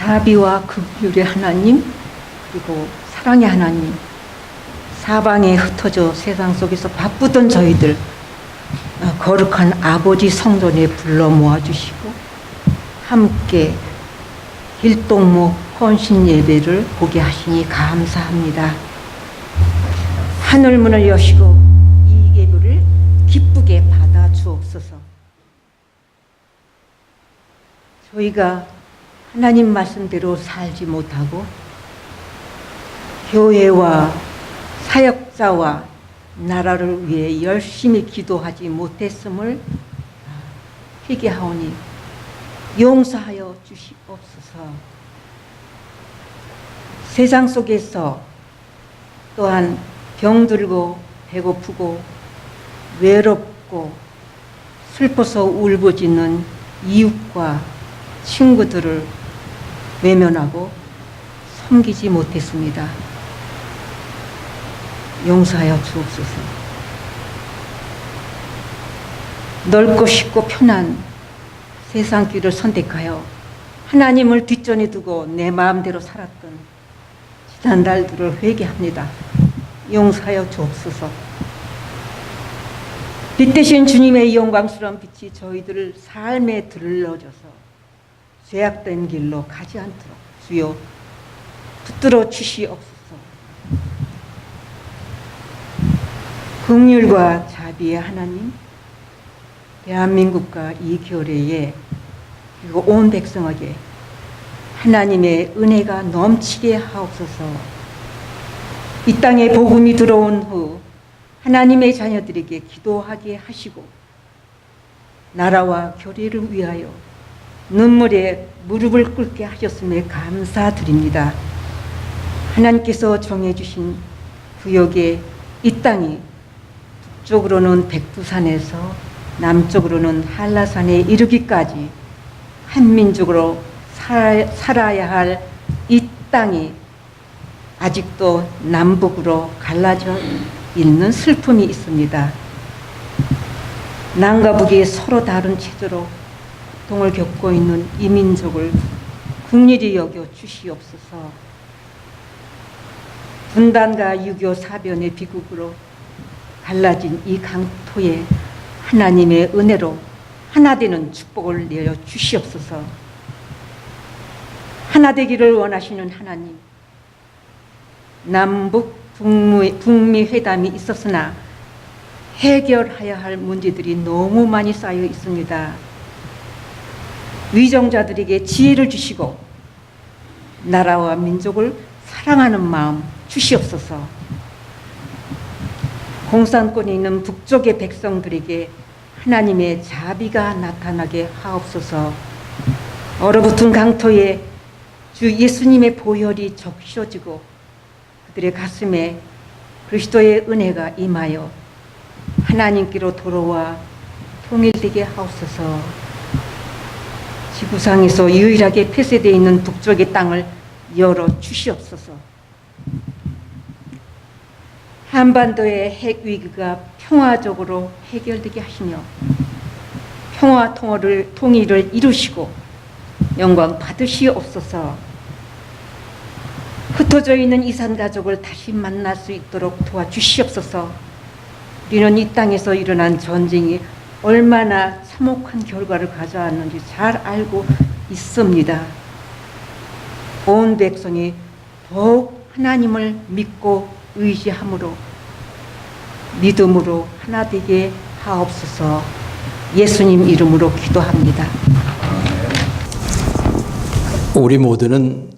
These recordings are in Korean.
자비와 긍휼의 하나님, 그리고 사랑의 하나님, 사방에 흩어져 세상 속에서 바쁘던 저희들 거룩한 아버지 성전에 불러 모아주시고 함께 일동무 헌신 예배를 보게 하시니 감사합니다. 하늘문을 여시고 이 예배를 기쁘게 받아 주옵소서. 저희가 하나님 말씀대로 살지 못하고 교회와 사역자와 나라를 위해 열심히 기도하지 못했음을 회개하오니 용서하여 주시옵소서. 세상 속에서 또한 병들고 배고프고 외롭고 슬퍼서 울부짖는 이웃과 친구들을 외면하고 섬기지 못했습니다. 용서하여 주옵소서. 넓고 쉽고 편한 세상 길을 선택하여 하나님을 뒷전에 두고 내 마음대로 살았던 지난 날들을 회개합니다. 용서하여 주옵소서. 빛 대신 주님의 영광스러운 빛이 저희들을 삶에 들러져서 죄악된 길로 가지 않도록 주여 붙들어 주시옵소서. 긍휼과 자비의 하나님, 대한민국과 이 교회에 그리고 온 백성에게 하나님의 은혜가 넘치게 하옵소서. 이 땅에 복음이 들어온 후 하나님의 자녀들에게 기도하게 하시고 나라와 교회를 위하여 눈물에 무릎을 꿇게 하셨음에 감사드립니다. 하나님께서 정해주신 구역의 이 땅이 북쪽으로는 백두산에서 남쪽으로는 한라산에 이르기까지 한민족으로 살아야 할 이 땅이 아직도 남북으로 갈라져 있는 슬픔이 있습니다. 남과 북이 서로 다른 체제로 고통을 겪고 있는 이 민족을 긍휼히 여겨 주시옵소서. 분단과 6.25 사변의 비극으로 갈라진 이 강토에 하나님의 은혜로 하나 되는 축복을 내려 주시옵소서. 하나 되기를 원하시는 하나님, 남북 북미 회담이 있었으나 해결해야 할 문제들이 너무 많이 쌓여 있습니다. 위정자들에게 지혜를 주시고 나라와 민족을 사랑하는 마음 주시옵소서. 공산권에 있는 북쪽의 백성들에게 하나님의 자비가 나타나게 하옵소서. 얼어붙은 강토에 주 예수님의 보혈이 적셔지고 그들의 가슴에 그리스도의 은혜가 임하여 하나님께로 돌아와 통일되게 하옵소서. 지구상에서 유일하게 폐쇄되어 있는 북쪽의 땅을 열어 주시옵소서. 한반도의 핵 위기가 평화적으로 해결되게 하시며 평화 통일을 이루시고 영광 받으시옵소서. 흩어져 있는 이산 가족을 다시 만날 수 있도록 도와주시옵소서. 우리는 이 땅에서 일어난 전쟁이 얼마나 참혹한 결과를 가져왔는지 잘 알고 있습니다. 온 백성이 더욱 하나님을 믿고 의지함으로 믿음으로 하나 되게 하옵소서. 예수님 이름으로 기도합니다. 우리 모두는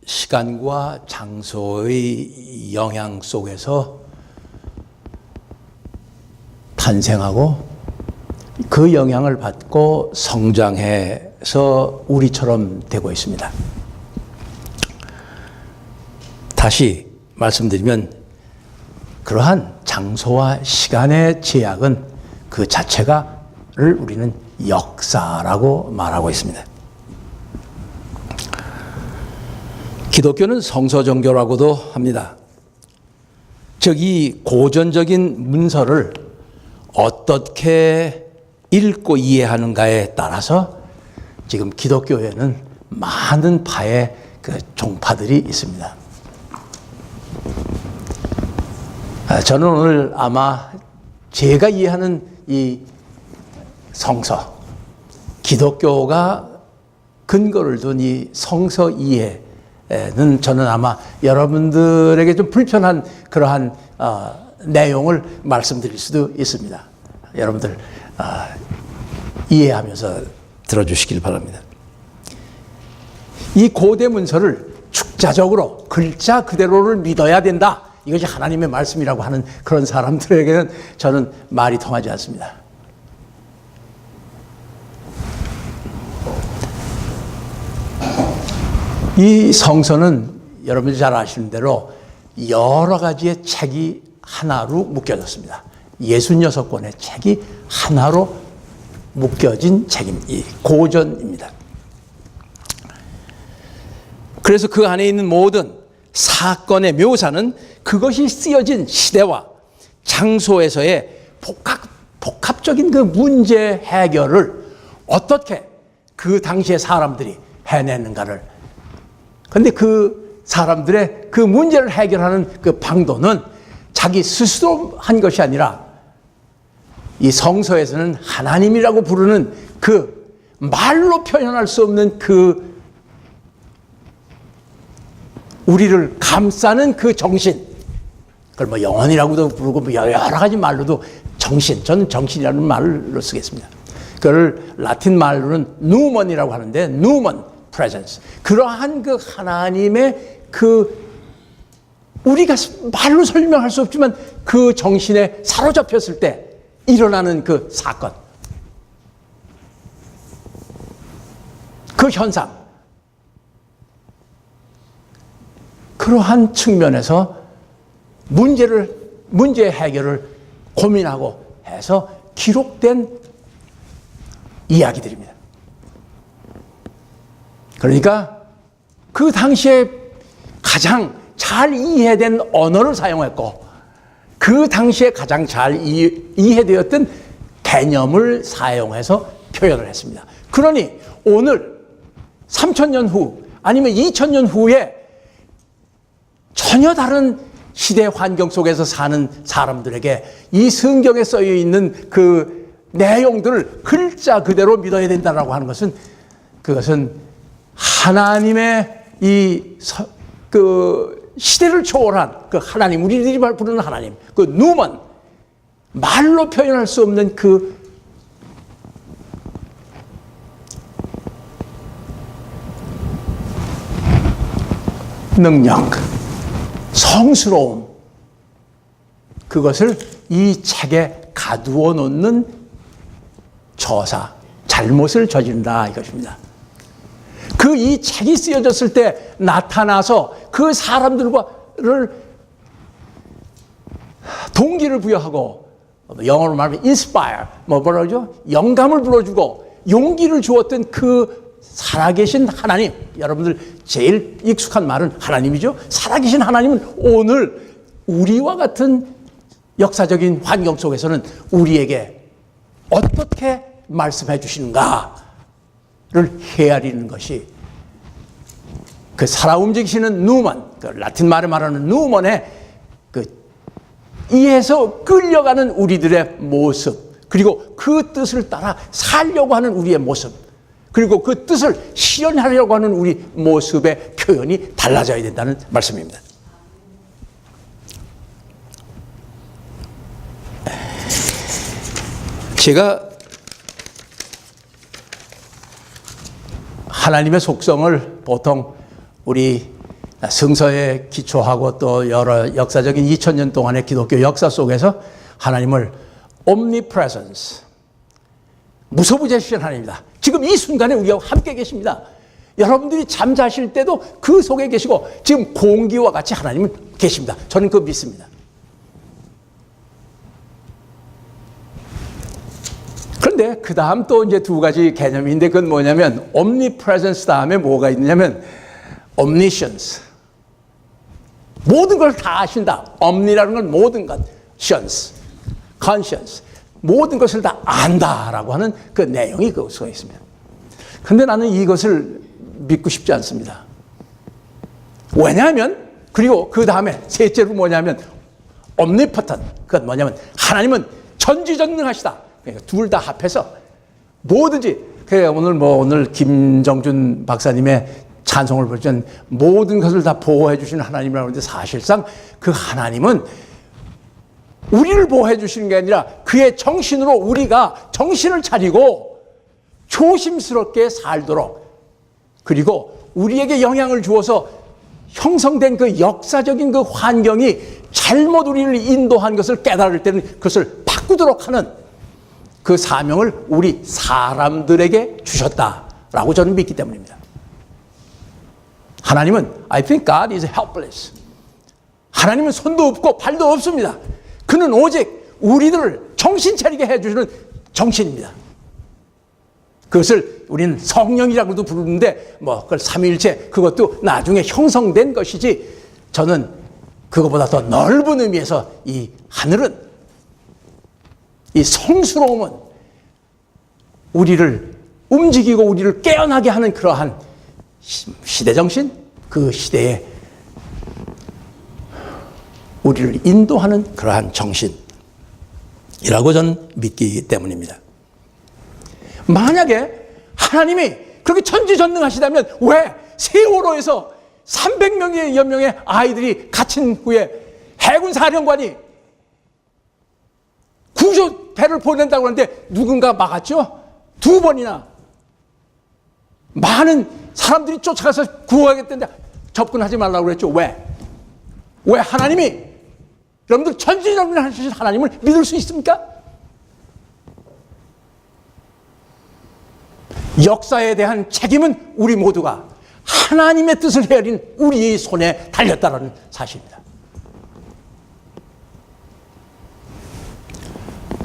시간과 장소의 영향 속에서 탄생하고 그 영향을 받고 성장해서 우리처럼 되고 있습니다. 다시 말씀드리면 그러한 장소와 시간의 제약은 그 자체가를 우리는 역사라고 말하고 있습니다. 기독교는 성서종교라고도 합니다. 즉 이 고전적인 문서를 어떻게 읽고 이해하는가에 따라서 지금 기독교에는 많은 파의 그 종파들이 있습니다. 저는 오늘 아마 제가 이해하는 이 성서, 기독교가 근거를 둔 이 성서 이해는 저는 아마 여러분들에게 좀 불편한 그러한 내용을 말씀드릴 수도 있습니다. 여러분들 이해하면서 들어주시길 바랍니다. 이 고대 문서를 축자적으로 글자 그대로를 믿어야 된다. 이것이 하나님의 말씀이라고 하는 그런 사람들에게는 저는 말이 통하지 않습니다. 이 성서는 여러분이 잘 아시는 대로 여러 가지의 책이 하나로 묶여졌습니다. 66권의 책이 하나로 묶여진 책입니다. 이 고전입니다. 그래서 그 안에 있는 모든 사건의 묘사는 그것이 쓰여진 시대와 장소에서의 복합적인 그 문제 해결을 어떻게 그 당시의 사람들이 해냈는가를, 그런데 그 사람들의 그 문제를 해결하는 그 방도는 자기 스스로 한 것이 아니라 이 성서에서는 하나님이라고 부르는 그 말로 표현할 수 없는 그 우리를 감싸는 그 정신, 그걸 뭐 영혼이라고도 부르고 뭐 여러 가지 말로도 정신, 저는 정신이라는 말로 쓰겠습니다. 그걸 라틴 말로는 누먼이라고 하는데, 누먼 프레젠스. 그러한 그 하나님의 그 우리가 말로 설명할 수 없지만 그 정신에 사로잡혔을 때 일어나는 그 사건, 그 현상, 그러한 측면에서 문제 해결을 고민하고 해서 기록된 이야기들입니다. 그러니까 그 당시에 가장 잘 이해된 언어를 사용했고, 그 당시에 가장 잘 이해되었던 개념을 사용해서 표현을 했습니다. 그러니 오늘 3000년 후 아니면 2000년 후에 전혀 다른 시대 환경 속에서 사는 사람들에게 이 성경에 써여 있는 그 내용들을 글자 그대로 믿어야 된다라고 하는 것은, 그것은 하나님의 그 시대를 초월한 그 하나님, 우리들이 부르는 하나님, 그 누먼, 말로 표현할 수 없는 그 능력, 성스러움, 그것을 이 책에 가두어 놓는 저사, 잘못을 저지른다 이것입니다. 그 이 책이 쓰여졌을 때 나타나서 그 사람들과를 동기를 부여하고, 영어로 말하면 inspire, 뭐라죠? 영감을 불어주고 용기를 주었던 그 살아계신 하나님, 여러분들 제일 익숙한 말은 하나님이죠. 살아계신 하나님은 오늘 우리와 같은 역사적인 환경 속에서는 우리에게 어떻게 말씀해 주시는가를 헤아리는 것이 그 살아 움직이시는 누먼, 그 라틴 말에 말하는 누먼의 그 이에서 끌려가는 우리들의 모습, 그리고 그 뜻을 따라 살려고 하는 우리의 모습, 그리고 그 뜻을 실현하려고 하는 우리 모습의 표현이 달라져야 된다는 말씀입니다. 제가 하나님의 속성을 보통 우리 성서에 기초하고 또 여러 역사적인 2000년 동안의 기독교 역사 속에서 하나님을 omnipresence, 무소부재시한 하나님이다. 지금 이 순간에 우리와 함께 계십니다. 여러분들이 잠자실 때도 그 속에 계시고 지금 공기와 같이 하나님은 계십니다. 저는 그거 믿습니다. 그런데 그 다음 또 이제 두 가지 개념인데, 그건 뭐냐면 omnipresence 다음에 뭐가 있냐면 omniscience, 모든 걸 다 아신다. omni라는 건 모든 것, conscience, 모든 것을 다 안다라고 하는 그 내용이 그 속에 있습니다. 그런데 나는 이것을 믿고 싶지 않습니다. 왜냐하면, 그리고 그 다음에 셋째로 뭐냐면 omnipotent. 그건 뭐냐면 하나님은 전지전능하시다. 그러니까 둘 다 합해서 뭐든지, 오늘 김정준 박사님의 찬송을 보시면 모든 것을 다 보호해 주시는 하나님이라고 하는데, 사실상 그 하나님은 우리를 보호해 주시는 게 아니라 그의 정신으로 우리가 정신을 차리고 조심스럽게 살도록, 그리고 우리에게 영향을 주어서 형성된 그 역사적인 그 환경이 잘못 우리를 인도한 것을 깨달을 때는 그것을 바꾸도록 하는 그 사명을 우리 사람들에게 주셨다라고 저는 믿기 때문입니다. 하나님은 I think God is helpless. 하나님은 손도 없고 발도 없습니다. 그는 오직 우리들을 정신 차리게 해주시는 정신입니다. 그것을 우리는 성령이라고도 부르는데 그걸 삼위일체, 그것도 나중에 형성된 것이지, 저는 그것보다 더 넓은 의미에서 이 하늘은, 이 성스러움은 우리를 움직이고 우리를 깨어나게 하는 그러한 시대정신, 그 시대에 우리를 인도하는 그러한 정신이라고 저는 믿기 때문입니다. 만약에 하나님이 그렇게 천지전능하시다면 왜 세월호에서 300명여 명의 아이들이 갇힌 후에 해군 사령관이 구조배를 보낸다고 하는데 누군가 막았죠? 2번이나. 많은 사람들이 쫓아가서 구호하겠다는데 접근하지 말라고 그랬죠. 왜? 왜 하나님이, 여러분들 천지전능하신 하나님을 믿을 수 있습니까? 역사에 대한 책임은 우리 모두가 하나님의 뜻을 헤아린 우리의 손에 달렸다는 사실입니다.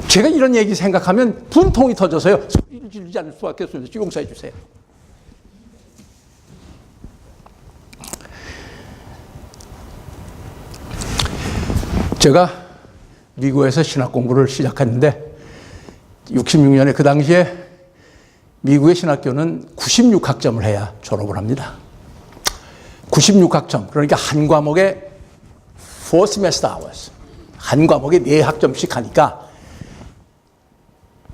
제가 이런 얘기 생각하면 분통이 터져서요, 소리를 지르지 않을 수밖에 없습니다. 용서해 주세요. 제가 미국에서 신학 공부를 시작했는데 66년에, 그 당시에 미국의 신학교는 96학점을 해야 졸업을 합니다. 96학점, 그러니까 한 과목에 4 semester hours, 한 과목에 4학점씩 하니까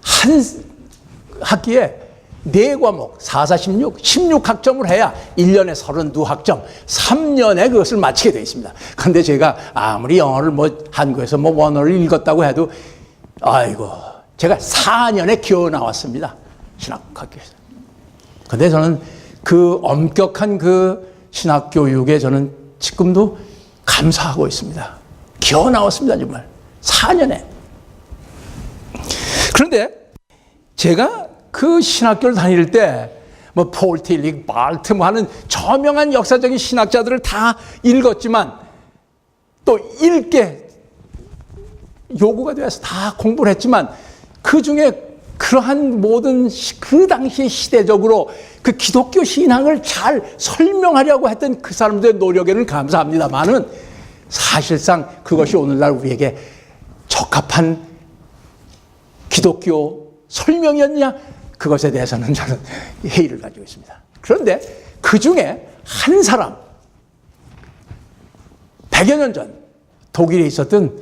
한 학기에 4과목, 4, 4, 16, 16학점을 해야 1년에 32학점, 3년에 그것을 마치게 되어 있습니다. 그런데 제가 아무리 영어를 한국에서 원어를 읽었다고 해도, 아이고, 제가 4년에 겨우 나왔습니다. 신학학교에서. 그런데 저는 그 엄격한 그 신학교육에 저는 지금도 감사하고 있습니다. 겨우 나왔습니다, 정말. 4년에. 그런데 제가 그 신학교를 다닐 때 폴 틸릭, 발트 하는 저명한 역사적인 신학자들을 다 읽었지만, 또 읽게 요구가 되어서 다 공부를 했지만, 그 중에 그러한 모든 그 당시 시대적으로 그 기독교 신앙을 잘 설명하려고 했던 그 사람들의 노력에는 감사합니다만은, 사실상 그것이 오늘날 우리에게 적합한 기독교 설명이었냐? 그것에 대해서는 저는 회의를 가지고 있습니다. 그런데 그 중에 한 사람, 100여 년 전 독일에 있었던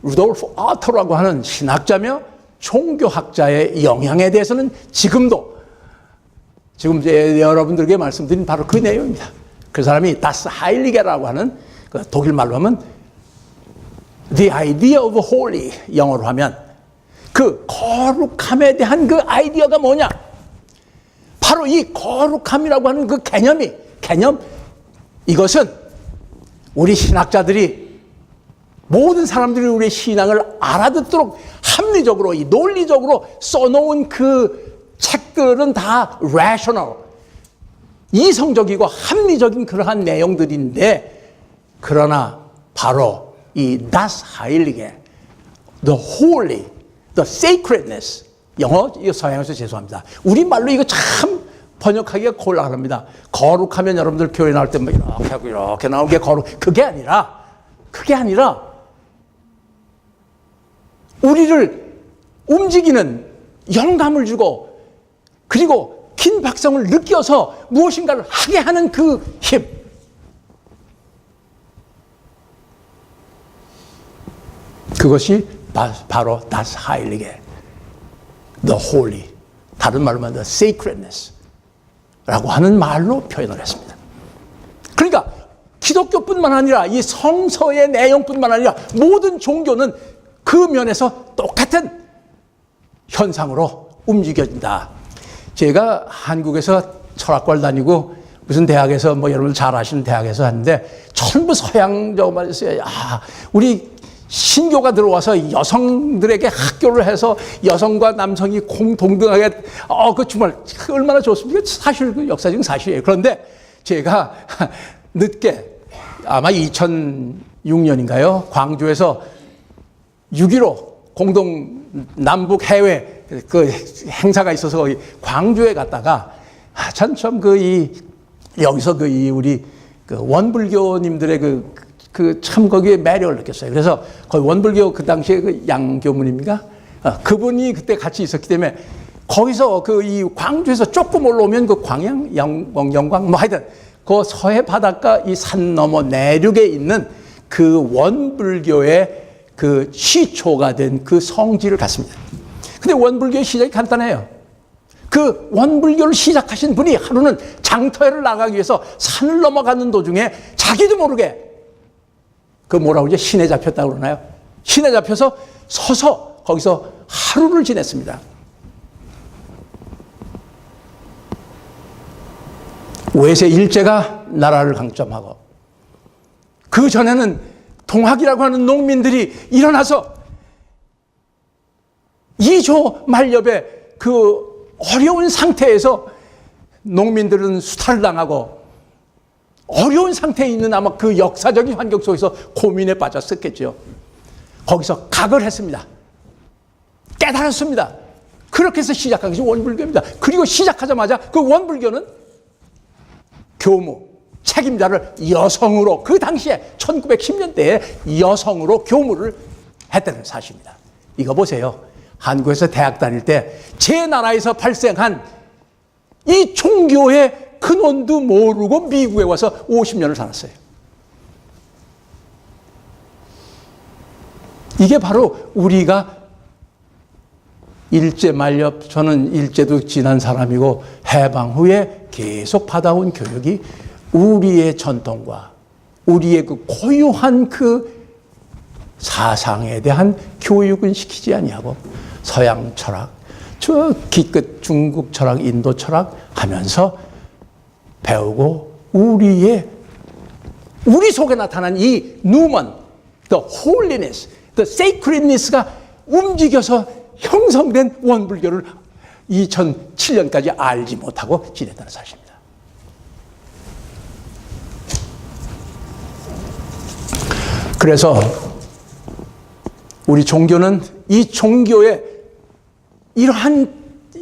루돌프 아터라고 하는 신학자며 종교학자의 영향에 대해서는 지금 이제 여러분들에게 말씀드린 바로 그 내용입니다. 그 사람이 다스 하일리게라고 하는, 그 독일 말로 하면 The idea of holy, 영어로 하면 그 거룩함에 대한 그 아이디어가 뭐냐? 바로 이 거룩함이라고 하는 그 개념, 이것은 우리 신학자들이, 모든 사람들이 우리의 신앙을 알아듣도록 합리적으로, 이 논리적으로 써놓은 그 책들은 다 rational, 이성적이고 합리적인 그러한 내용들인데, 그러나 바로 이 das Heilige, the holy, the sacredness, 영어, 이거 서양에서 죄송합니다. 우리말로 이거 참 번역하기가 곤란합니다. 거룩하면 여러분들 교회 나올 때 이렇게 하고 이렇게 나오는 게 거룩, 그게 아니라 우리를 움직이는 영감을 주고, 그리고 긴박성을 느껴서 무엇인가를 하게 하는 그 힘. 그것이 바로 das Heilige, the Holy, 다른 말로 말하면 the Sacredness 라고 하는 말로 표현을 했습니다. 그러니까 기독교뿐만 아니라 이 성서의 내용뿐만 아니라 모든 종교는 그 면에서 똑같은 현상으로 움직여진다. 제가 한국에서 철학과를 다니고 무슨 대학에서 뭐 여러분 잘 아시는 대학에서 하는데 전부 서양적만 했어요. 우리 신교가 들어와서 여성들에게 학교를 해서 여성과 남성이 동등하게 그 정말 얼마나 좋습니까? 사실 그 역사적인 사실이에요. 그런데 제가 늦게 아마 2006년인가요? 광주에서 6.15 공동 남북 해외 그 행사가 있어서 거기 광주에 갔다가 참 여기서 우리 그 원불교님들의 참 거기에 매력을 느꼈어요. 그래서 거기 원불교 그 당시에 그 양교문입니까? 그분이 그때 같이 있었기 때문에 거기서 이 광주에서 조금 올라오면 그 광양, 영광 뭐 하여튼 그 서해 바닷가 이 산 너머 내륙에 있는 그 원불교의 그 시초가 된 그 성지를 갔습니다. 근데 원불교의 시작이 간단해요. 그 원불교를 시작하신 분이 하루는 장터에를 나가기 위해서 산을 넘어가는 도중에 자기도 모르게 그 뭐라고 이제 신에 잡혔다고 그러나요? 신에 잡혀서 서서 거기서 하루를 지냈습니다. 외세 일제가 나라를 강점하고 그 전에는 동학이라고 하는 농민들이 일어나서 이조 말렵의 그 어려운 상태에서 농민들은 수탈을 당하고 어려운 상태에 있는 아마 그 역사적인 환경 속에서 고민에 빠졌었겠죠. 거기서 각을 했습니다. 깨달았습니다. 그렇게 해서 시작한 것이 원불교입니다. 그리고 시작하자마자 그 원불교는 교무, 책임자를 여성으로 그 당시에 1910년대에 여성으로 교무를 했다는 사실입니다. 이거 보세요. 한국에서 대학 다닐 때 제 나라에서 발생한 이 종교의 근원도 모르고 미국에 와서 50년을 살았어요. 이게 바로 우리가 일제 말렵, 저는 일제도 지난 사람이고 해방 후에 계속 받아온 교육이 우리의 전통과 우리의 그 고유한 그 사상에 대한 교육은 시키지 아니하고 서양 철학, 저 기껏 중국 철학, 인도 철학 하면서 배우고 우리 속에 나타난 이 누먼, the holiness, the sacredness가 움직여서 형성된 원불교를 2007년까지 알지 못하고 지냈다는 사실입니다. 그래서 우리 종교는 이 종교의 이러한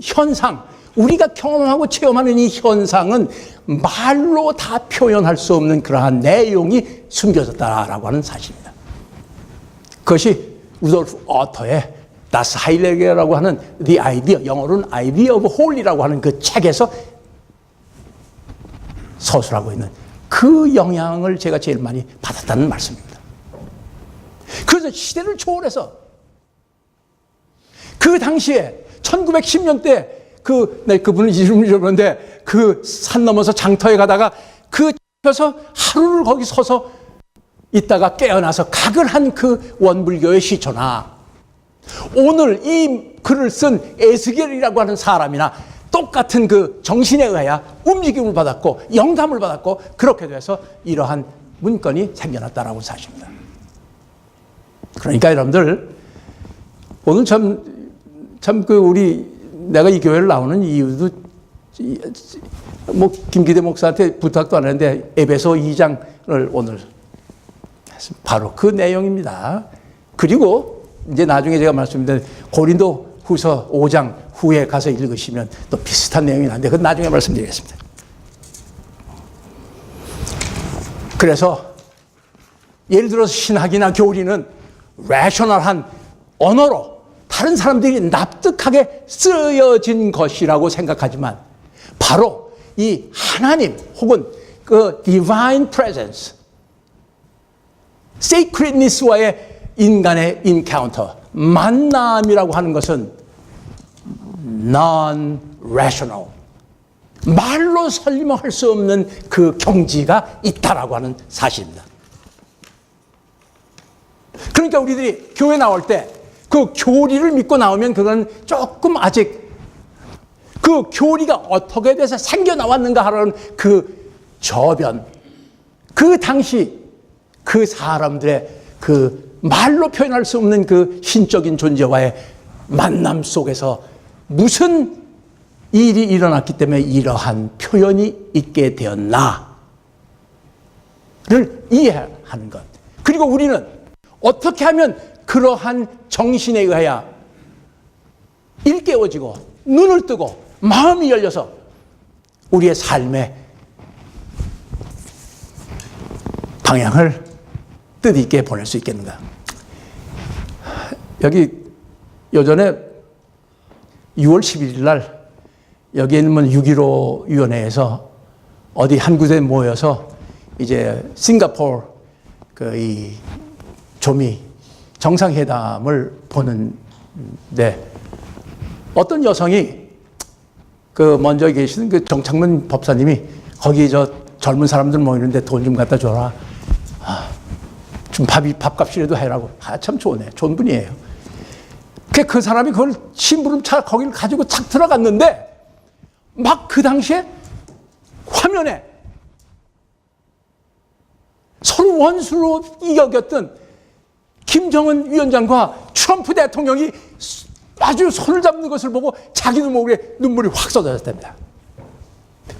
현상, 우리가 경험하고 체험하는 이 현상은 말로 다 표현할 수 없는 그러한 내용이 숨겨졌다라고 하는 사실입니다. 그것이 루돌프 어터의 Das Heilige라고 하는 The Idea, 영어로는 Idea of Holy라고 하는 그 책에서 서술하고 있는 그 영향을 제가 제일 많이 받았다는 말씀입니다. 그래서 시대를 초월해서 그 당시에 1910년대 그분은 이름을 잊어버렸는데 그 산 넘어서 장터에 가다가 그 집에서 하루를 거기 서서 있다가 깨어나서 각을 한 그 원불교의 시초나 오늘 이 글을 쓴 에스겔이라고 하는 사람이나 똑같은 그 정신에 의하여 움직임을 받았고 영감을 받았고 그렇게 돼서 이러한 문건이 생겨났다라고 사실입니다. 그러니까 여러분들 오늘 내가 이 교회를 나오는 이유도 뭐 김기대 목사한테 부탁도 안 했는데 에베소 2장을 오늘 바로 그 내용입니다. 그리고 이제 나중에 제가 말씀드린 고린도 후서 5장 후에 가서 읽으시면 또 비슷한 내용이 나는데 그건 나중에 말씀드리겠습니다. 그래서 예를 들어서 신학이나 교리는 레셔널한 언어로 다른 사람들이 납득하게 쓰여진 것이라고 생각하지만 바로 이 하나님 혹은 그 divine presence, sacredness와의 인간의 encounter, 만남이라고 하는 것은 non-rational, 말로 설명할 수 없는 그 경지가 있다라고 하는 사실입니다. 그러니까 우리들이 교회 나올 때 그 교리를 믿고 나오면 그건 조금 아직 그 교리가 어떻게 돼서 생겨나왔는가 하는 그 저변, 그 당시 그 사람들의 그 말로 표현할 수 없는 그 신적인 존재와의 만남 속에서 무슨 일이 일어났기 때문에 이러한 표현이 있게 되었나를 이해하는 것. 그리고 우리는 어떻게 하면 그러한 정신에 의하여 일깨워지고 눈을 뜨고 마음이 열려서 우리의 삶의 방향을 뜻있게 보낼 수 있겠는가. 여기 요전에 6월 11일 날 여기 있는 6.15 위원회에서 어디 한 곳에 모여서 이제 싱가포르 그 이 조미 정상회담을 보는데 어떤 여성이 그 먼저 계시는 그 정창문 법사님이 거기 저 젊은 사람들 모이는데 돈 좀 갖다 줘라. 좀 밥값이라도 해라고. 참 좋네. 좋은 분이에요. 그 사람이 그걸 심부름차 거기를 가지고 착 들어갔는데 막 그 당시에 화면에 서로 원수로 여겼던 김정은 위원장과 트럼프 대통령이 아주 손을 잡는 것을 보고 자기도 모르게 눈물이 확 쏟아졌답니다.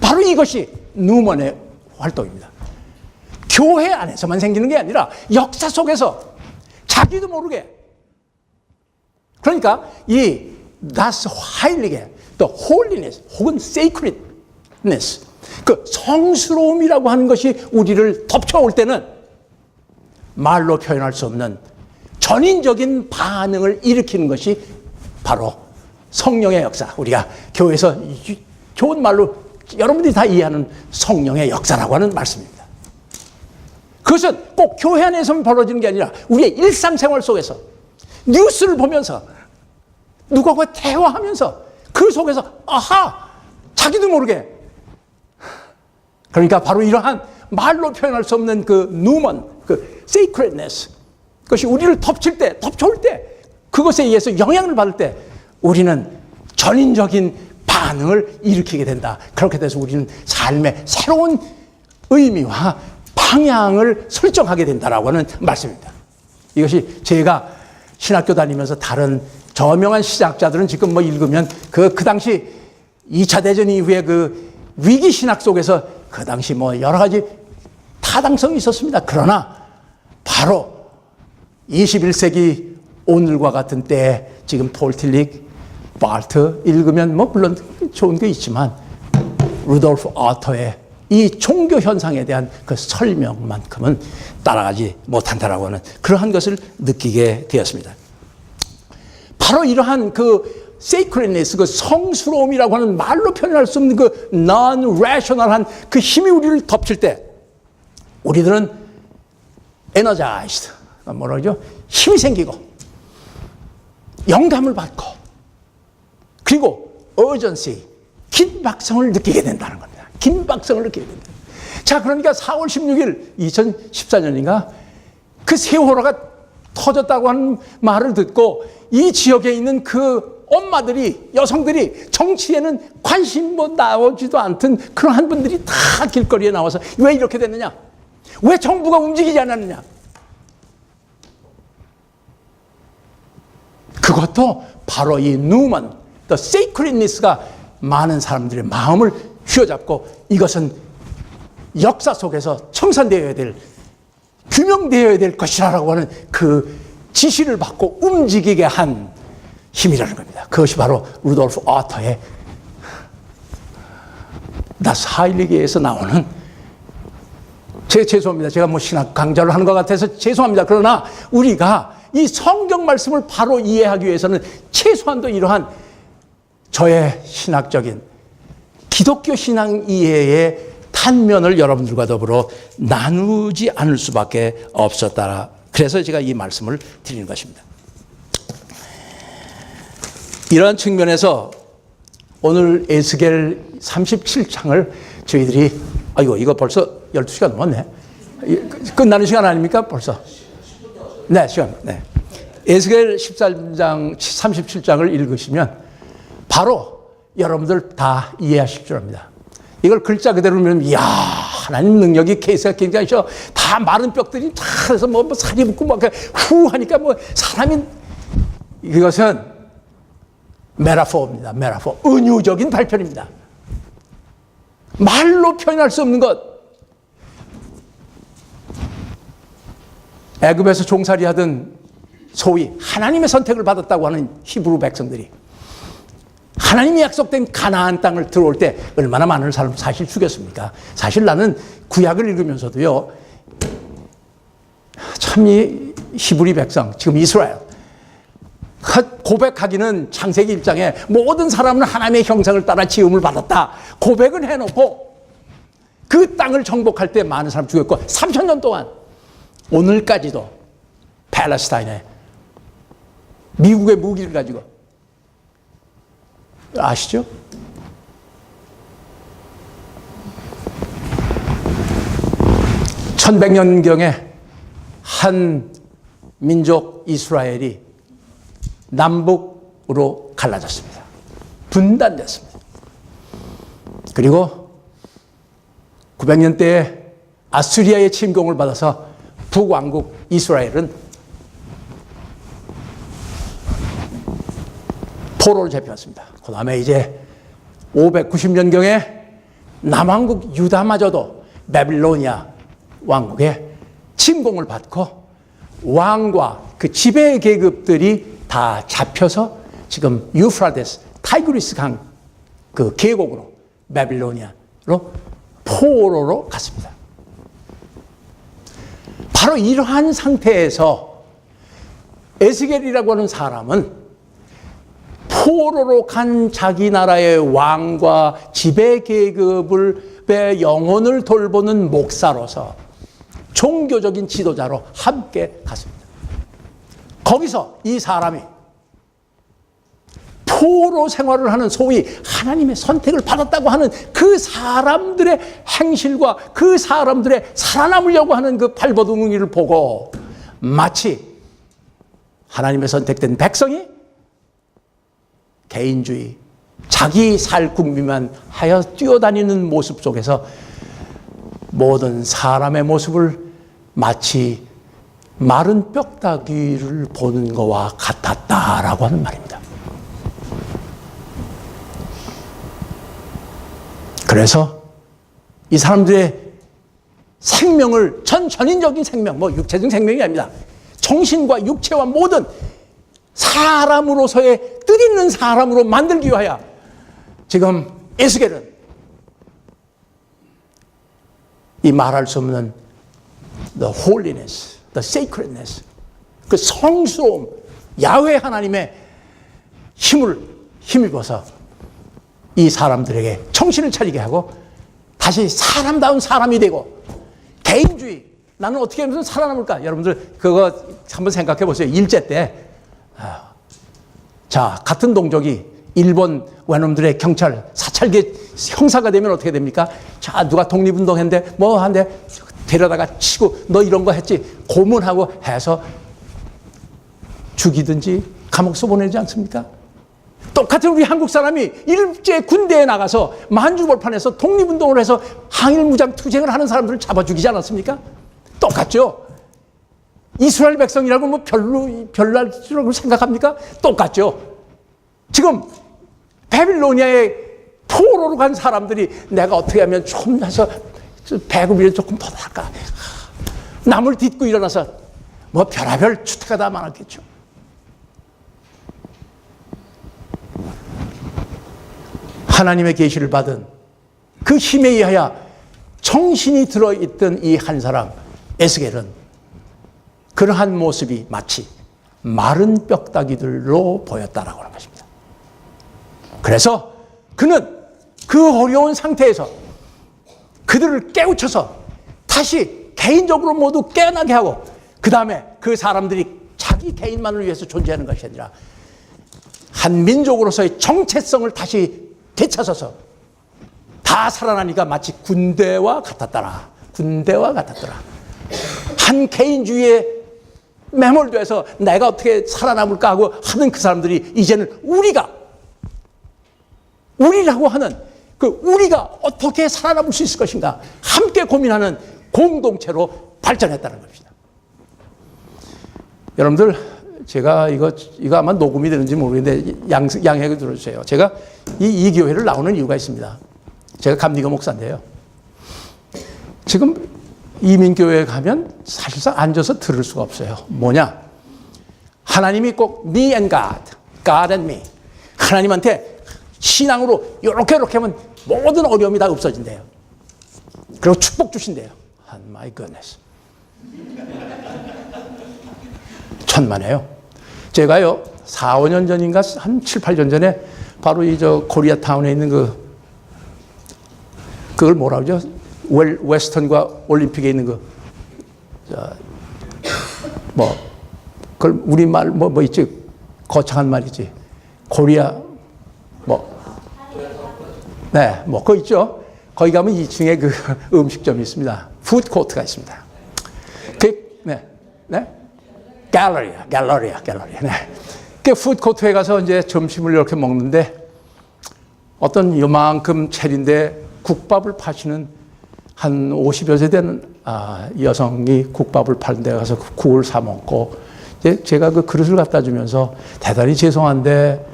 바로 이것이 누먼의 활동입니다. 교회 안에서만 생기는 게 아니라 역사 속에서 자기도 모르게, 그러니까 이 that's highly게 the holiness 혹은 sacredness, 그 성스러움이라고 하는 것이 우리를 덮쳐올 때는 말로 표현할 수 없는 전인적인 반응을 일으키는 것이 바로 성령의 역사, 우리가 교회에서 좋은 말로 여러분들이 다 이해하는 성령의 역사라고 하는 말씀입니다. 그것은 꼭 교회 안에서만 벌어지는 게 아니라 우리의 일상생활 속에서 뉴스를 보면서 누구와 대화하면서 그 속에서 아하! 자기도 모르게, 그러니까 바로 이러한 말로 표현할 수 없는 그 누먼, 그 sacredness, 그것이 우리를 덮쳐올 때, 그것에 의해서 영향을 받을 때 우리는 전인적인 반응을 일으키게 된다. 그렇게 돼서 우리는 삶의 새로운 의미와 방향을 설정하게 된다라고 하는 말씀입니다. 이것이 제가 신학교 다니면서 다른 저명한 신학자들은 지금 뭐 읽으면 그 당시 2차 대전 이후에 그 위기 신학 속에서 그 당시 뭐 여러 가지 타당성이 있었습니다. 그러나 바로 21세기 오늘과 같은 때에 지금 폴 틸릭, 바르트 읽으면 뭐 물론 좋은 게 있지만 루돌프 어터의 이 종교 현상에 대한 그 설명만큼은 따라가지 못한다라고 하는 그러한 것을 느끼게 되었습니다. 바로 이러한 그 sacredness, 그 성스러움이라고 하는 말로 표현할 수 없는 그 non-rational한 그 힘이 우리를 덮칠 때 우리들은 energized, 뭐라 그러죠? 힘이 생기고 영감을 받고 그리고 urgency, 긴박성을 느끼게 된다는 겁니다. 긴박성을 느끼게 된다. 자, 그러니까 4월 16일 2014년인가 그 세월호가 터졌다고 하는 말을 듣고 이 지역에 있는 그 엄마들이, 여성들이 정치에는 관심 뭐 나오지도 않던 그러한 분들이 다 길거리에 나와서 왜 이렇게 됐느냐? 왜 정부가 움직이지 않았느냐? 그것도 바로 이 누먼, the sacredness가 많은 사람들의 마음을 휘어잡고 이것은 역사 속에서 청산되어야 될, 규명되어야 될 것이라고 하는 그 지시를 받고 움직이게 한 힘이라는 겁니다. 그것이 바로 루돌프 어터의 Das Heilige에서 나오는, 죄송합니다. 제가 뭐 신학 강좌를 하는 것 같아서 죄송합니다. 그러나 우리가 이 성경 말씀을 바로 이해하기 위해서는 최소한도 이러한 저의 신학적인 기독교 신앙 이해의 단면을 여러분들과 더불어 나누지 않을 수밖에 없었다. 그래서 제가 이 말씀을 드리는 것입니다. 이러한 측면에서 오늘 에스겔 37장을 저희들이 이거 벌써 12시간 넘었네. 끝나는 시간 아닙니까? 벌써. 네, 시간. 네. 에스겔 13장 37장을 읽으시면 바로 여러분들 다 이해하실 줄 압니다. 이걸 글자 그대로 보면 이야, 하나님 능력이 케이스가 굉장히 다 마른 뼈들이 다 해서 뭐 살이 붙고 막 후 하니까 뭐 사람이 이것은 메타포입니다. 메타포. 은유적인 발표입니다. 말로 표현할 수 없는 것. 애굽에서 종살이하던 소위 하나님의 선택을 받았다고 하는 히브리 백성들이 하나님이 약속된 가나안 땅을 들어올 때 얼마나 많은 사람을 사실 죽였습니까? 사실 나는 구약을 읽으면서도요, 참 이 히브리 백성, 지금 이스라엘, 고백하기는 창세기 1장에 모든 사람은 하나님의 형상을 따라 지음을 받았다. 고백을 해놓고 그 땅을 정복할 때 많은 사람 죽였고 3,000년 동안 오늘까지도 팔레스타인에 미국의 무기를 가지고 아시죠? (1100년경에) 한 민족 이스라엘이 남북으로 갈라졌습니다. 분단됐습니다. 그리고 900년대에 아수리아의 침공을 받아서 북왕국 이스라엘은 포로를 잡혔습니다. 그 다음에 이제 590년경에 남왕국 유다마저도 바빌로니아 왕국의 침공을 받고 왕과 그 지배 계급들이 다 잡혀서 지금 유프라데스 타이그리스 강 그 계곡으로 바빌로니아로 포로로 갔습니다. 바로 이러한 상태에서 에스겔이라고 하는 사람은 포로로 간 자기 나라의 왕과 지배 계급의 영혼을 돌보는 목사로서 종교적인 지도자로 함께 갔습니다. 거기서 이 사람이 포로 생활을 하는 소위 하나님의 선택을 받았다고 하는 그 사람들의 행실과 그 사람들의 살아남으려고 하는 그 발버둥이를 보고 마치 하나님의 선택된 백성이 개인주의, 자기 살 궁리만 하여 뛰어다니는 모습 속에서 모든 사람의 모습을 마치 마른 뼈다귀를 보는 것과 같았다라고 하는 말입니다. 그래서 이 사람들의 생명을 전인적인 생명, 뭐 육체적인 생명이 아닙니다. 정신과 육체와 모든 사람으로서의 뜻있는 사람으로 만들기 위하여 지금 에스겔은 이 말할 수 없는 the holiness, the sacredness, 그 성스러움, 야훼 하나님의 힘을 힘입어서 이 사람들에게 정신을 차리게 하고 다시 사람다운 사람이 되고 개인주의, 나는 어떻게 하면 살아남을까? 여러분들 그거 한번 생각해 보세요. 일제 때 자, 같은 동족이 일본 외놈들의 경찰 사찰계 형사가 되면 어떻게 됩니까? 자, 누가 독립운동했는데 뭐 한데 데려다가 치고 너 이런 거 했지 고문하고 해서 죽이든지 감옥서 보내지 않습니까? 똑같은 우리 한국 사람이 일제 군대에 나가서 만주벌판에서 독립운동을 해서 항일무장 투쟁을 하는 사람들을 잡아 죽이지 않았습니까? 똑같죠? 이스라엘 백성이라고 뭐 별날 줄라고 생각합니까? 똑같죠? 지금 바빌로니아에 포로로 간 사람들이 내가 어떻게 하면 좀 해서 배급비를 조금 더 할까? 남을 딛고 일어나서 뭐 별의별 추태가 다 많았겠죠. 하나님의 계시를 받은 그 힘에 의하여 정신이 들어있던 이 한 사람 에스겔은 그러한 모습이 마치 마른 뼈다귀들로 보였다라고 하는 것입니다. 그래서 그는 그 어려운 상태에서 그들을 깨우쳐서 다시 개인적으로 모두 깨어나게 하고 그 다음에 그 사람들이 자기 개인만을 위해서 존재하는 것이 아니라 한 민족으로서의 정체성을 다시 되찾아서 다 살아나니까 마치 군대와 같았더라. 군대와 같았더라. 한 개인주의에 매몰돼서 내가 어떻게 살아남을까 하고 하는 그 사람들이 이제는 우리라고 하는 그 우리가 어떻게 살아남을 수 있을 것인가 함께 고민하는 공동체로 발전했다는 겁니다. 여러분들 제가 이거 아마 녹음이 되는지 모르겠는데 양해해 들어주세요. 제가 이 교회를 나오는 이유가 있습니다. 제가 감리교 목사인데요. 지금 이민교회에 가면 사실상 앉아서 들을 수가 없어요. 뭐냐? 하나님이 꼭 me and God and me. 하나님한테 신앙으로 이렇게 하면 모든 어려움이 다 없어진대요. 그리고 축복 주신대요. My goodness. 천만에요. 제가요 4, 5년 전인가 한 7, 8년 전에 바로 이 코리아타운에 있는 그걸 뭐라 그러죠? 웨스턴과 올림픽에 있는 그걸 우리말 뭐 있지? 거창한 말이지. 코리아 네, 그거 있죠. 거기 가면 2층에 그 음식점이 있습니다. 푸드코트가 있습니다. 갤러리야. 네. 그 푸드코트에 가서 이제 점심을 이렇게 먹는데 어떤 요만큼 체리인데 국밥을 파시는 한 50여 세 되는 여성이 국밥을 파는 데 가서 국을 사 먹고 제가 그 그릇을 갖다 주면서 대단히 죄송한데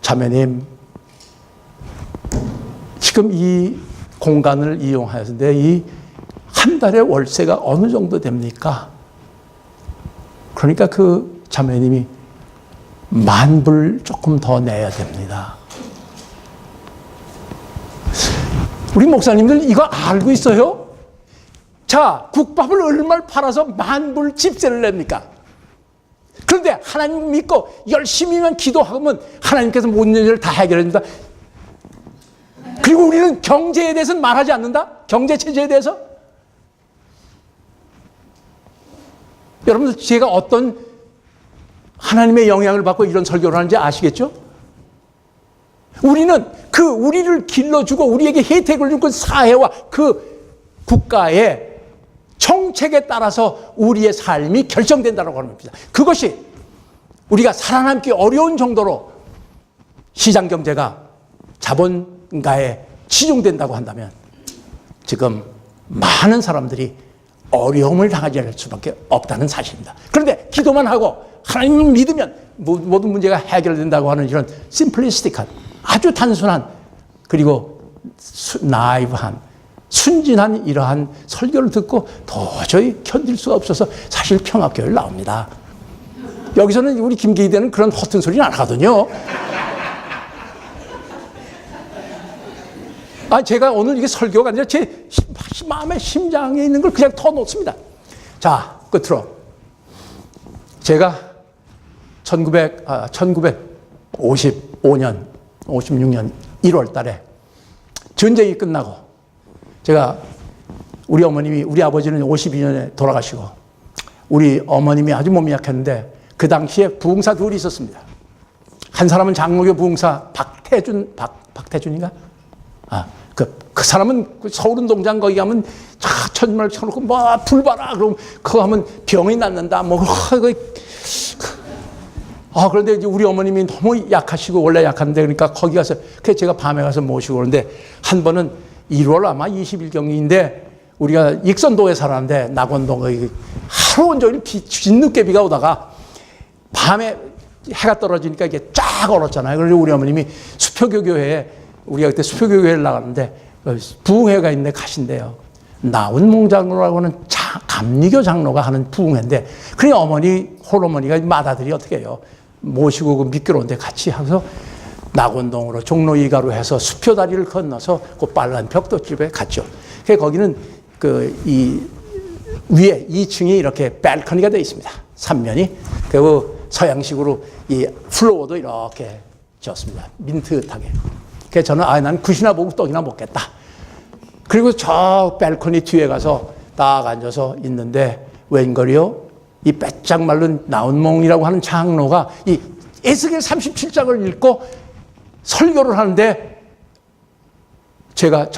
자매님 지금 이 공간을 이용하였는데 이 한 달에 월세가 어느 정도 됩니까? 그러니까 그 자매님이 10,000불 조금 더 내야 됩니다. 우리 목사님들 이거 알고 있어요? 자, 국밥을 얼마를 팔아서 10,000불 집세를 냅니까? 그런데 하나님 믿고 열심히만 기도하면 하나님께서 모든 일을 다 해결해 줍니다. 그리고 우리는 경제에 대해서는 말하지 않는다? 경제 체제에 대해서? 여러분들 제가 어떤 하나님의 영향을 받고 이런 설교를 하는지 아시겠죠? 우리는 우리를 길러주고 우리에게 혜택을 준 그 사회와 그 국가의 정책에 따라서 우리의 삶이 결정된다고 하는 겁니다. 그것이 우리가 살아남기 어려운 정도로 시장 경제가 자본가에 치중된다고 한다면 지금 많은 사람들이 어려움을 당하지 않을 수밖에 없다는 사실입니다. 그런데 기도만 하고 하나님을 믿으면 모든 문제가 해결된다고 하는 이런 심플리스틱한 아주 단순한 그리고 나이브한 순진한 이러한 설교를 듣고 도저히 견딜 수가 없어서 사실 평화교회를 나옵니다. 여기서는 우리 김기대는 그런 허튼 소리는 안 하거든요. 제가 오늘 이게 설교가 아니라 제 마음의 심장에 있는 걸 그냥 터놓습니다. 자, 끝으로. 제가 1955년, 56년 1월 달에 전쟁이 끝나고 우리 어머님이, 우리 아버지는 52년에 돌아가시고 우리 어머님이 아주 몸이 약했는데 그 당시에 부흥사 둘이 있었습니다. 한 사람은 장로교 부흥사 박태준인가? 그 사람은 서울운동장 거기 가면 천말 쳐놓고 불 봐라 그럼 그거 하면 병이 낫는다 그런데 이제 우리 어머님이 너무 약하시고 원래 약한데 그러니까 거기 가서 제가 밤에 가서 모시고 그러는데 한 번은 1월 아마 20일경인데 우리가 익선도에 살았는데 낙원동 거기 하루 온종일 뒤늦게 비가 오다가 밤에 해가 떨어지니까 이게 쫙 얼었잖아요. 그래서 우리 어머님이 수표교교회에 우리가 그때 수표교교회를 나갔는데 부흥회가 있는데 가신대요. 나운몽 장로라고 하는 감리교 장로가 하는 부흥회인데 그러니 홀어머니가 맏아들이 어떻게 해요? 모시고 그 미끄러운데 같이 해서 낙원동으로 종로 2가로 해서 수표다리를 건너서 그 빨간 벽돌집에 갔죠. 거기는 이 위에 2층이 이렇게 발코니가 되어 있습니다. 3면이. 그리고 서양식으로 이 플로어도 이렇게 지었습니다. 민트하게. 그래서 저는 난 굿이나 보고 떡이나 먹겠다. 그리고 저 발코니 뒤에 가서 딱 앉아서 있는데 웬걸요? 이 빼짝 마른 나운몽이라고 하는 장로가 이 에스겔 37장을 읽고 설교를 하는데 제가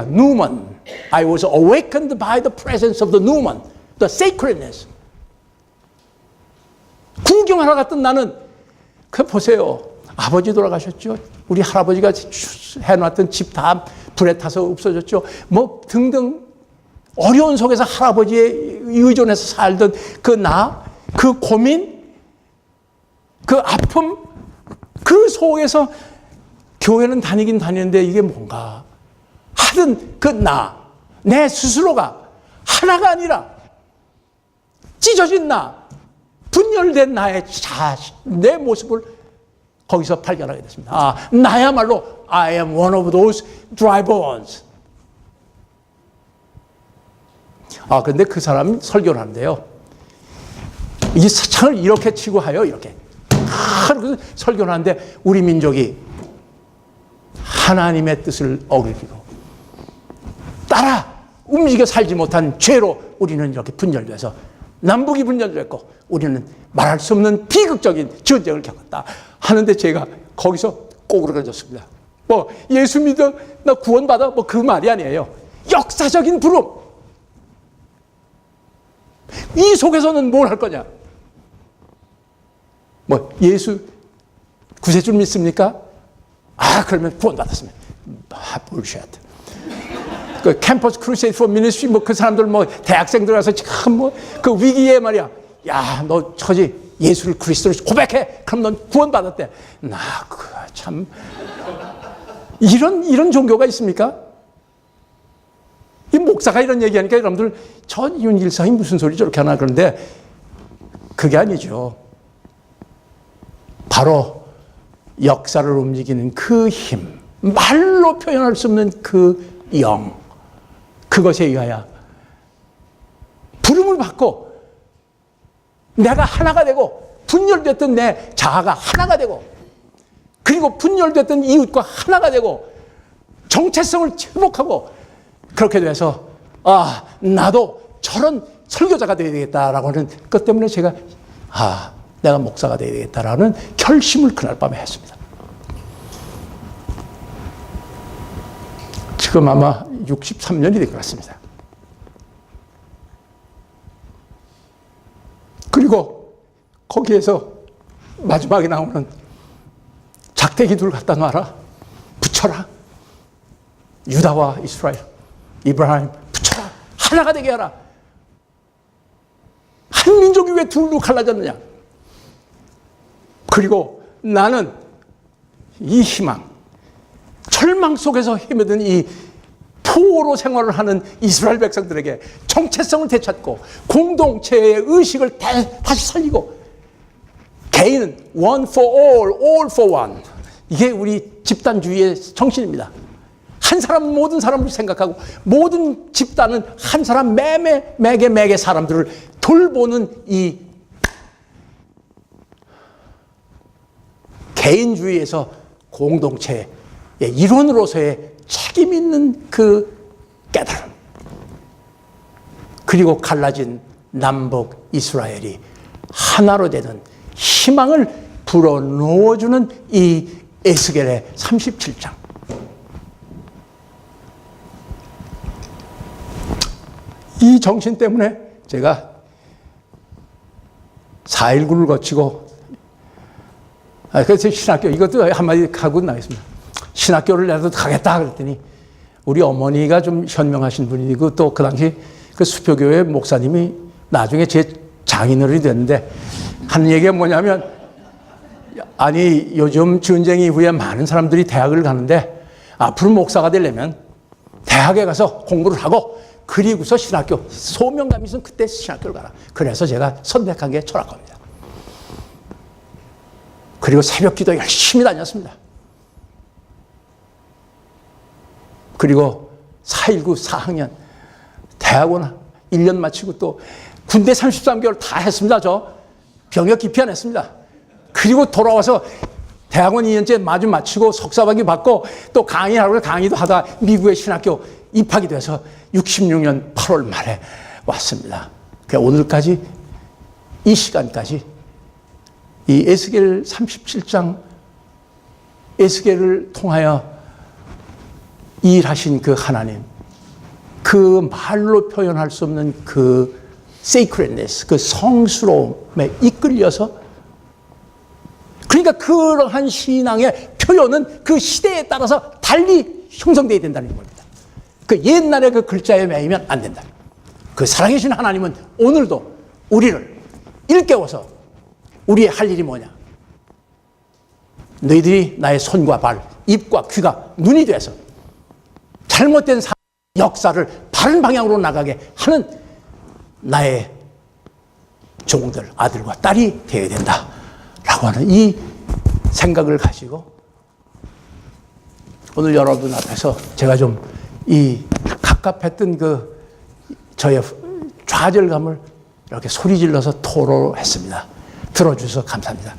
누먼, I was awakened by the presence of the numan, the sacredness. 구경하러 갔던 나는 그 보세요. 아버지 돌아가셨죠. 우리 할아버지가 해놨던 집 다 불에 타서 없어졌죠. 뭐 등등 어려운 속에서 할아버지에 의존해서 살던 그 고민, 그 아픔, 그 속에서 교회는 다니긴 다니는데 이게 뭔가 하든 내 스스로가 하나가 아니라 찢어진 분열된 나의 내 모습을 거기서 발견하게 됐습니다. 나야말로 I am one of those dry bones. 근데 그 사람이 설교를 하는데요. 이 창을 이렇게 치고 하여 이렇게 설교를 하는데 우리 민족이 하나님의 뜻을 어기고 따라 움직여 살지 못한 죄로 우리는 이렇게 분열돼서 남북이 분열됐고 우리는 말할 수 없는 비극적인 전쟁을 겪었다 하는데 제가 거기서 꼬그라졌습니다. 예수 믿어 나 구원받아 그 말이 아니에요. 역사적인 부름. 이 속에서는 뭘 할 거냐? 예수 구세주를 믿습니까? 그러면 구원받았습니다. bullshit. 그 캠퍼스 크루세이드 포 미니스트리 그 사람들 대학생들 와서 참 그 위기에 말이야. 야, 너 저지 예수를 그리스도로 고백해. 그럼 넌 구원받았대. 참 이런 종교가 있습니까? 이 목사가 이런 얘기하니까 여러분들 저 윤길사님 무슨 소리 저렇게 하나 그런데 그게 아니죠. 바로 역사를 움직이는 그 힘, 말로 표현할 수 없는 그 영, 그것에 의하여 부름을 받고 내가 하나가 되고 분열됐던 내 자아가 하나가 되고 그리고 분열됐던 이웃과 하나가 되고 정체성을 회복하고 그렇게 돼서 나도 저런 설교자가 되어야 되겠다라고 하는 것 때문에 제가 내가 목사가 되어야 되겠다라는 결심을 그날 밤에 했습니다. 지금 아마 63년이 될 것 같습니다. 그리고 거기에서 마지막에 나오는 작대기들 갖다 놔라. 붙여라. 유다와 이스라엘, 이브라임 붙여라. 하나가 되게 하라. 한 민족이 왜 둘로 갈라졌느냐. 그리고 나는 이 희망, 절망 속에서 헤매던 이 포로 생활을 하는 이스라엘 백성들에게 정체성을 되찾고 공동체의 의식을 다시 살리고 개인은 one for all for one. 이게 우리 집단주의의 정신입니다. 한 사람은 모든 사람을 생각하고 모든 집단은 한 사람 매개 사람들을 돌보는 이 개인주의에서 공동체의 일원으로서의 책임 있는 그 깨달음. 그리고 갈라진 남북 이스라엘이 하나로 되는 희망을 불어넣어주는 이 에스겔의 37장. 이 정신 때문에 제가 4.19를 거치고 그래서 신학교 이것도 한마디 하고 나겠습니다. 신학교를 나도 가겠다 그랬더니 우리 어머니가 좀 현명하신 분이고 또 그 당시 그 수표교회 목사님이 나중에 제 장인어른이 됐는데 하는 얘기가 뭐냐면 아니 요즘 전쟁 이후에 많은 사람들이 대학을 가는데 앞으로 목사가 되려면 대학에 가서 공부를 하고 그리고서 신학교 소명감이 있으면 그때 신학교를 가라. 그래서 제가 선택한 게 철학과입니다. 그리고 새벽 기도 열심히 다녔습니다. 그리고 4.19 4학년 대학원 1년 마치고 또 군대 33개월 다 했습니다. 저 병역 기피 안 했습니다. 그리고 돌아와서 대학원 2년째 마주 마치고 석사학위 받고 또 강의하고 강의도 하다 미국의 신학교 입학이 돼서 66년 8월 말에 왔습니다. 오늘까지 이 시간까지 이 에스겔 37장 에스겔을 통하여 일하신 그 하나님, 그 말로 표현할 수 없는 그 sacredness, 그 성스러움에 이끌려서, 그러니까 그러한 신앙의 표현은 그 시대에 따라서 달리 형성되어야 된다는 겁니다. 그 옛날에 그 글자에 매이면 안 된다. 그 살아계신 하나님은 오늘도 우리를 일깨워서 우리의 할 일이 뭐냐? 너희들이 나의 손과 발, 입과 귀가 눈이 돼서 잘못된 역사를 바른 방향으로 나가게 하는 나의 종들, 아들과 딸이 되어야 된다라고 하는 이 생각을 가지고 오늘 여러분 앞에서 제가 좀 이 갑갑했던 그 저의 좌절감을 이렇게 소리 질러서 토로했습니다. 들어주셔서 감사합니다.